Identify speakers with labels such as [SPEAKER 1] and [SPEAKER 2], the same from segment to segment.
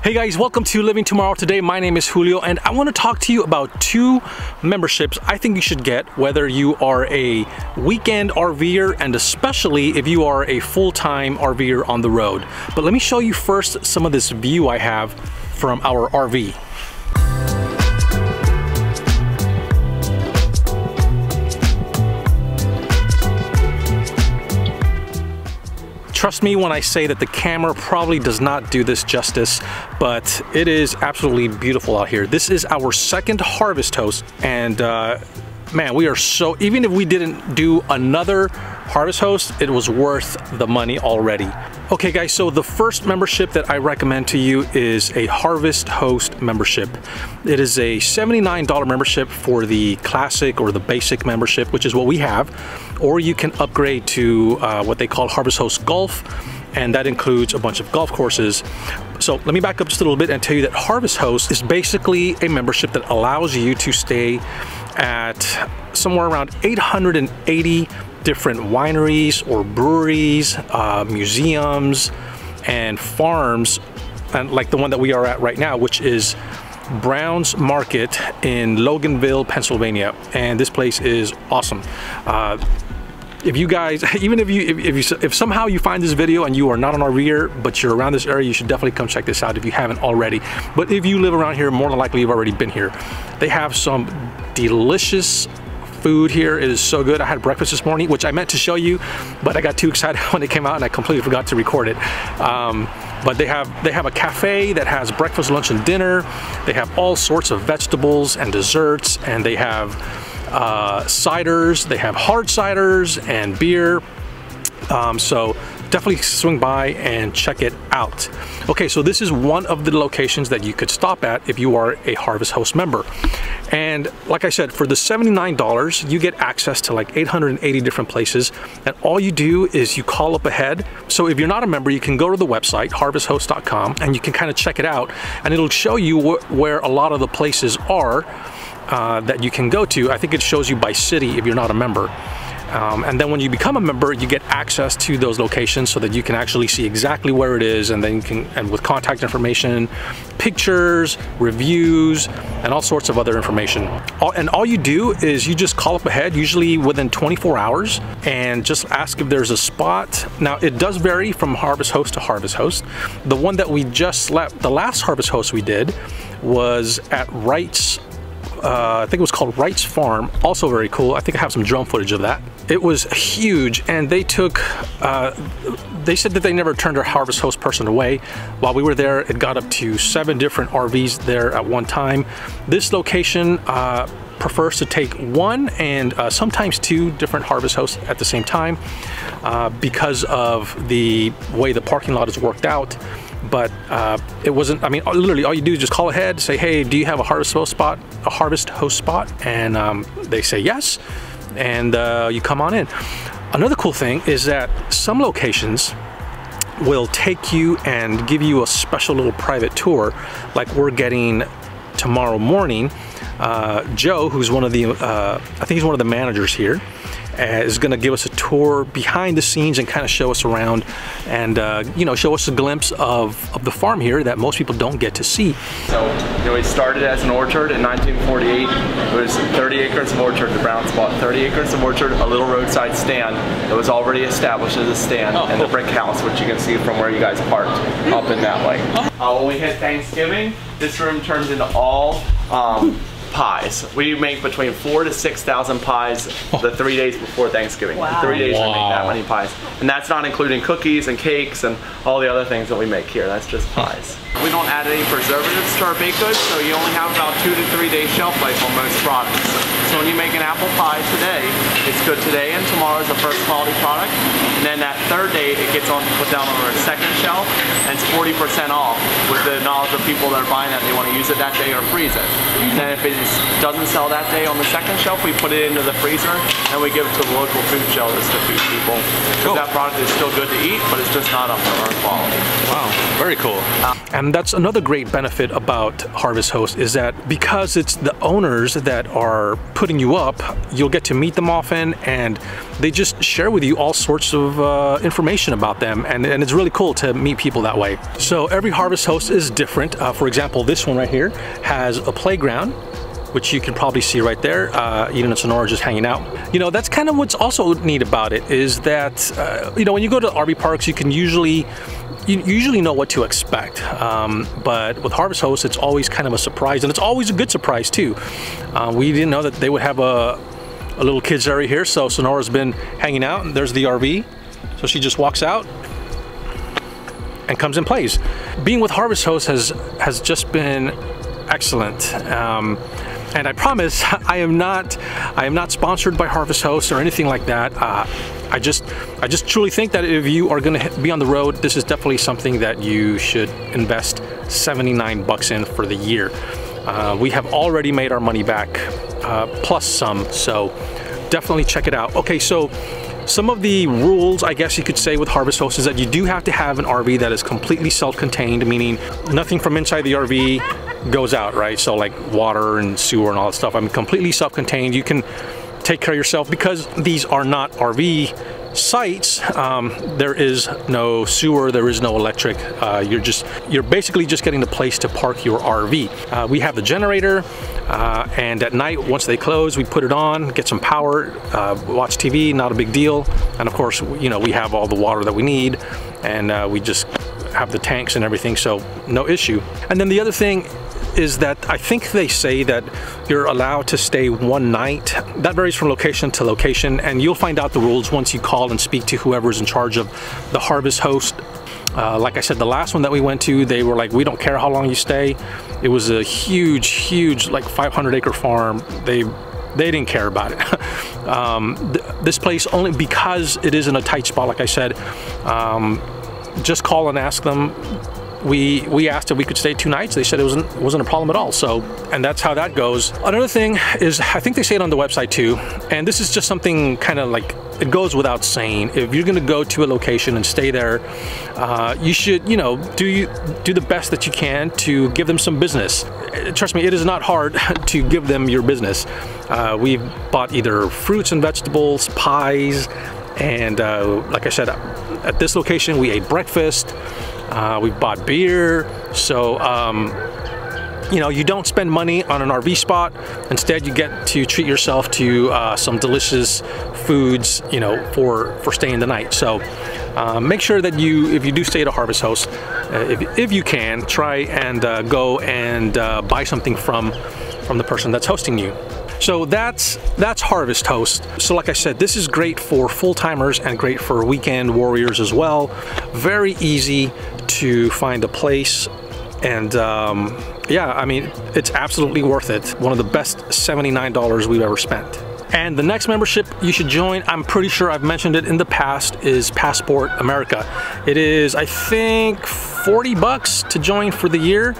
[SPEAKER 1] Hey guys, welcome to Living Tomorrow. Today my name is Julio and I want to talk to you about two memberships I think you should get, whether you are a weekend RVer and especially if you are a full-time RVer on the road. But let me show you first some of this view I have from our RV. Trust me when I say that the camera probably does not do this justice, but it is absolutely beautiful out here. This is our second harvest host, and man, we are so, even if we didn't do another harvest host, it was worth the money already. Okay guys, so the first membership that I recommend to you is a harvest host membership. It is a $79 membership for the classic or the basic membership, which is what we have, or you can upgrade to what they call harvest host golf, and that includes a bunch of golf courses. So let me back up just a little bit and tell you that harvest host is basically a membership that allows you to stay at somewhere around 880 different wineries or breweries, museums, and farms, and like the one that we are at right now, which is Brown's Market in Loganville, Pennsylvania. And this place is awesome. If you guys, even if somehow you find this video and you are not an RVer, but you're around this area, you should definitely come check this out if you haven't already. But if you live around here, more than likely you've already been here. They have some delicious food here. It is so good. I had breakfast this morning, which I meant to show you, but I got too excited when it came out and I completely forgot to record it. But they have a cafe that has breakfast, lunch, and dinner. They have all sorts of vegetables and desserts, and they have ciders. They have hard ciders and beer. So definitely swing by and check it out. Okay, so this is one of the locations that you could stop at if you are a Harvest Host member. And like I said, for the $79, you get access to like 880 different places, and all you do is you call up ahead. So if you're not a member, you can go to the website, harvesthost.com, and you can kind of check it out, and it'll show you where a lot of the places are that you can go to. I think it shows you by city if you're not a member. And then when you become a member, you get access to those locations so that you can actually see exactly where it is, and then you can, and with contact information, pictures, reviews, and all sorts of other information. And all you do is you just call up ahead, usually within 24 hours, and just ask if there's a spot. Now, it does vary from harvest host to harvest host. The one that we just left, the last harvest host we did, was at Wright's, I think it was called Wright's Farm, also very cool. I think I have some drone footage of that. It was huge, and they took, they said that they never turned their harvest host person away. While we were there, it got up to 7 different RVs there at one time. This location prefers to take 1 and sometimes 2 different harvest hosts at the same time because of the way the parking lot is worked out. But it wasn't, I mean, literally all you do is just call ahead, say, hey, do you have a harvest host spot? And they say yes, and you come on in. Another cool thing is that some locations will take you and give you a special little private tour, like we're getting tomorrow morning. Joe, who's one of the, I think he's one of the managers here, is going to give us a tour behind the scenes and kind of show us around, and you know, show us a glimpse of the farm here that most people don't get to see.
[SPEAKER 2] So, you know, it started as an orchard in 1948. It was 30 acres of orchard. The Browns bought 30 acres of orchard, a little roadside stand that was already established as a stand, and the brick house, which you can see from where you guys parked up in that way. When we hit Thanksgiving, this room turns into all pies. We make between 4,000 to 6,000 pies the 3 days before Thanksgiving. Wow. In 3 days we make that many pies. And that's not including cookies and cakes and all the other things that we make here. That's just pies. We don't add any preservatives to our baked goods, so you only have about 2 to 3 days shelf life on most products. So when you make an apple pie today, it's good today, and tomorrow is the first quality product. And then that third day, it gets put down on our second shelf, and it's 40% off with the knowledge of people that are buying that they want to use it that day or freeze it. And then if it doesn't sell that day on the second shelf, we put it into the freezer and we give it to the local food shelters to feed people. Because that product is still good to eat, but it's just not up to our quality.
[SPEAKER 1] Wow, very cool. And that's another great benefit about Harvest Host, is that because it's the owners that are putting you up, you'll get to meet them often, and they just share with you all sorts of information about them, and it's really cool to meet people that way. So every harvest host is different. For example, this one right here has a playground, which you can probably see right there. Eden and Sonora just hanging out. You know, that's kind of what's also neat about it, is that, you know, when you go to RV parks, you usually know what to expect. But with Harvest Host, it's always kind of a surprise, and it's always a good surprise too. We didn't know that they would have a little kids area here, so Sonora's been hanging out, and there's the RV. So she just walks out and comes and plays. Being with Harvest Host has just been excellent. And I promise I am not sponsored by Harvest Host or anything like that. I just truly think that if you are going to be on the road, this is definitely something that you should invest $79 in for the year. We have already made our money back, plus some, so definitely check it out. Okay, so some of the rules, I guess you could say, with Harvest Host is that you do have to have an RV that is completely self-contained, meaning nothing from inside the RV goes out, right? So like water and sewer and all that stuff. I mean, completely self-contained. You can take care of yourself because these are not RV sites. There is no sewer, there is no electric. You're basically just getting the place to park your RV. We have the generator, and at night, once they close, we put it on, get some power, watch TV, not a big deal. And of course, you know, we have all the water that we need, and we just have the tanks and everything, so no issue. And then the other thing is that I think they say that you're allowed to stay one night. That varies from location to location, and you'll find out the rules once you call and speak to whoever's in charge of the Harvest Host. Like I said, the last one that we went to, they were like, we don't care how long you stay. It was a huge, like 500-acre farm. They didn't care about it. This place, only because it is in a tight spot, like I said, just call and ask them. We asked if we could stay 2 nights. They said it wasn't a problem at all. So, and that's how that goes. Another thing is, I think they say it on the website too, and this is just something kind of like, it goes without saying. If you're gonna go to a location and stay there, you should, you know, do the best that you can to give them some business. Trust me, it is not hard to give them your business. We've bought either fruits and vegetables, pies, and like I said, at this location we ate breakfast. We've bought beer, so you know, you don't spend money on an RV spot. Instead, you get to treat yourself to some delicious foods, you know, for staying the night. So make sure that if you do stay at a Harvest Host, if you can, try and go and buy something from the person that's hosting you. So that's Harvest Host. So like I said, this is great for full-timers and great for weekend warriors as well. Very easy to find a place, and yeah, I mean, it's absolutely worth it. One of the best $79 we've ever spent. And the next membership you should join, I'm pretty sure I've mentioned it in the past, is Passport America. It is, I think, $40 to join for the year.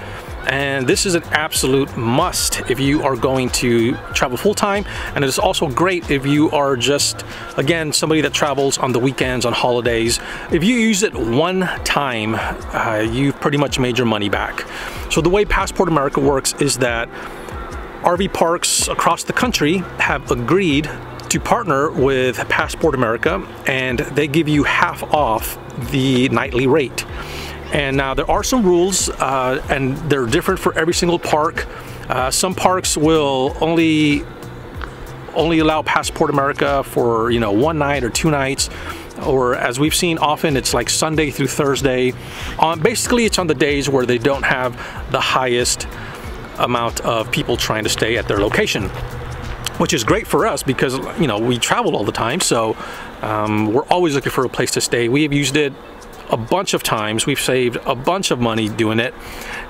[SPEAKER 1] And this is an absolute must if you are going to travel full-time, and it is also great if you are just, again, somebody that travels on the weekends, on holidays. If you use it one time, you've pretty much made your money back. So the way Passport America works is that RV parks across the country have agreed to partner with Passport America, and they give you half off the nightly rate. And now there are some rules, and they're different for every single park. Some parks will only allow Passport America for, you know, 1 night or 2 nights, or as we've seen often, it's like Sunday through Thursday. Basically, it's on the days where they don't have the highest amount of people trying to stay at their location, which is great for us because, you know, we travel all the time, so we're always looking for a place to stay. We have used it a bunch of times. We've saved a bunch of money doing it,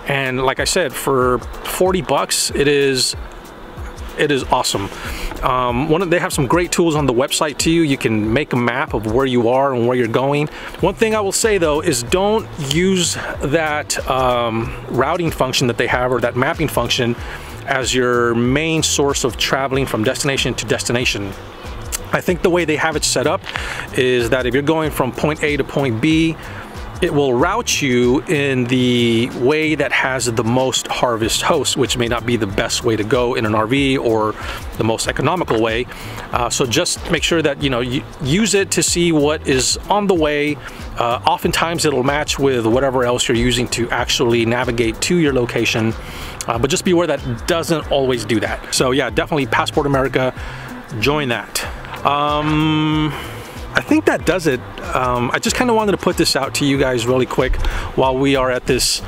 [SPEAKER 1] and like I said, for $40 it is awesome. They have some great tools on the website too. You can make a map of where you are and where you're going. One thing I will say though is don't use that routing function that they have, or that mapping function, as your main source of traveling from destination to destination. I think the way they have it set up is that if you're going from point A to point B, it will route you in the way that has the most harvest hosts, which may not be the best way to go in an RV or the most economical way. So just make sure that, you know, you use it to see what is on the way. Oftentimes it'll match with whatever else you're using to actually navigate to your location. But just be aware that doesn't always do that. So yeah, definitely Passport America, join that. I think that does it. I just kind of wanted to put this out to you guys really quick while we are at this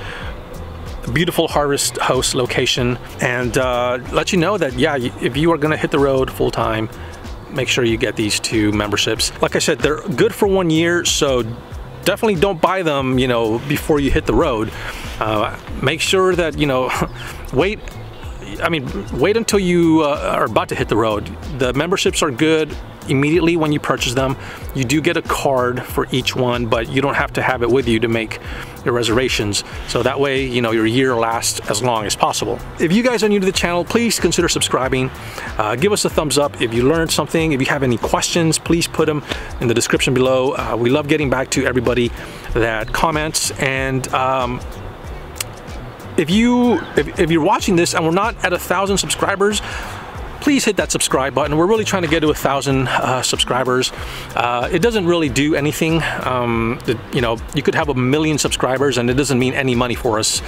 [SPEAKER 1] beautiful harvest host location, and let you know that, yeah, if you are gonna hit the road full time, make sure you get these 2 memberships. Like I said, they're good for 1 year, so definitely don't buy them, you know, before you hit the road. Make sure that, you know, wait until you are about to hit the road. The memberships are good immediately when you purchase them. You do get a card for each one, but you don't have to have it with you to make your reservations. So that way, you know, your year lasts as long as possible. If you guys are new to the channel, please consider subscribing. Give us a thumbs up if you learned something. If you have any questions, please put them in the description below. We love getting back to everybody that comments. And if you're watching this and we're not at 1,000 subscribers, please hit that subscribe button. We're really trying to get to 1,000 subscribers. It doesn't really do anything. You know, you could have 1 million subscribers and it doesn't mean any money for us.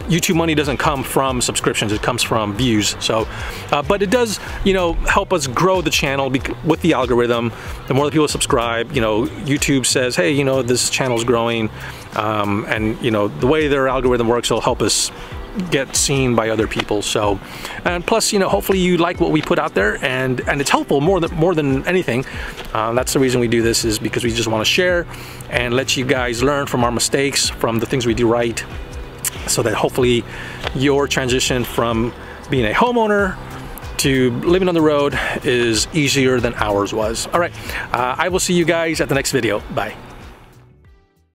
[SPEAKER 1] YouTube money doesn't come from subscriptions, it comes from views. So, but it does, you know, help us grow the channel with the algorithm. The more the people subscribe, you know, YouTube says, hey, you know, this channel's growing. And, you know, the way their algorithm works, it'll help us get seen by other people. So, and plus, you know, hopefully you like what we put out there, and it's helpful more than anything. That's the reason we do this, is because we just want to share and let you guys learn from our mistakes, from the things we do right, so that hopefully your transition from being a homeowner to living on the road is easier than ours was. All right, I will see you guys at the next video. Bye.